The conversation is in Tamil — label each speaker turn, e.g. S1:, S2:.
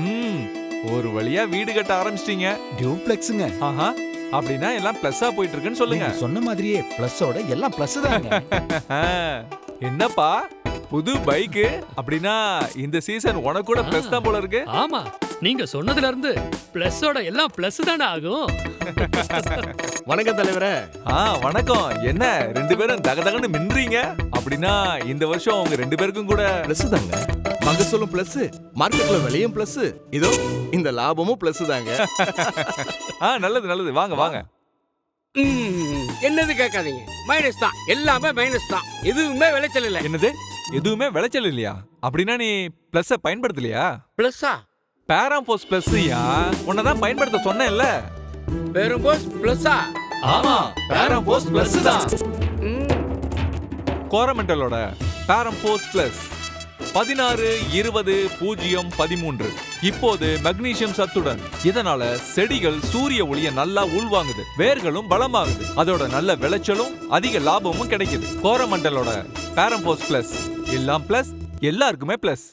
S1: ம், ஒரு வழியா வீடு கட்ட ஆரம்பிச்சிட்டீங்க.
S2: டியூப்ளெக்ஸுங்க.
S1: ஆஹா, அப்படின்னா எல்லாம் பிளஸ்ஸா போயிட்டு இருக்குன்னு சொல்லுங்க.
S2: நீங்க சொன்ன மாதிரியே பிளஸோட எல்லாம் பிளஸ் தாங்க.
S1: ஆ, என்னப்பா புது பைக்கு? அப்படின்னா இந்த சீசன் உனக்கு கூட பிளஸ் தான் போல இருக்கு.
S3: ஆமா, நீங்க சொன்னதுல இருந்து பிளஸோட எல்லாம் பிளஸ் தானே ஆகும்.
S4: வணக்கம் தலைவரே.
S1: வணக்கம். என்ன ரெண்டு பேரும் தகதகன்னு மின்றீங்க? அப்படின்னா இந்த வருஷம் உங்க ரெண்டு பேருக்கும் கூட
S4: பிளஸ் தாங்க. மகசூலும் பிளஸ், மார்க்கெட்ல விலையும் பிளஸ், இதோ இந்த லாபமும் பிளஸ் தாங்க.
S1: நல்லது நல்லது, வாங்க வாங்க.
S5: என்னது கேட்காதீங்க, மைனஸ் தான், எல்லாமே மைனஸ் தான், எதுவுமே விளைச்சல் இல்ல.
S1: என்னது, எதுவுமே விளைச்சல் இல்லையா? அப்படின்னா நீ பிளஸ் பயன்படுத்தலையா?
S5: பிளஸ்ஸா?
S1: பாராம்போஸ் பிளஸ்யா, உன்னதான் பயன்படுத்த சொன்னேன்ல.
S5: பெரும்போஸ் பிளஸ்ஸா?
S1: ஆமா, பாராம்போஸ் பிளஸ் தான். கோரமெண்டலோட பாராம்போஸ் பிளஸ் 16-20-0-13 இப்போது மக்னீசியம் சத்துடன். இதனால செடிகள் சூரிய ஒளியை நல்லா உள்வாங்குது, வேர்களும் பலமாகுது, அதோட நல்ல விளைச்சலும் அதிக லாபமும் கிடைக்குது. கோரமெண்டலோட பாராம்போஸ் பிளஸ், எல்லாம் பிளஸ், எல்லாருக்குமே பிளஸ்.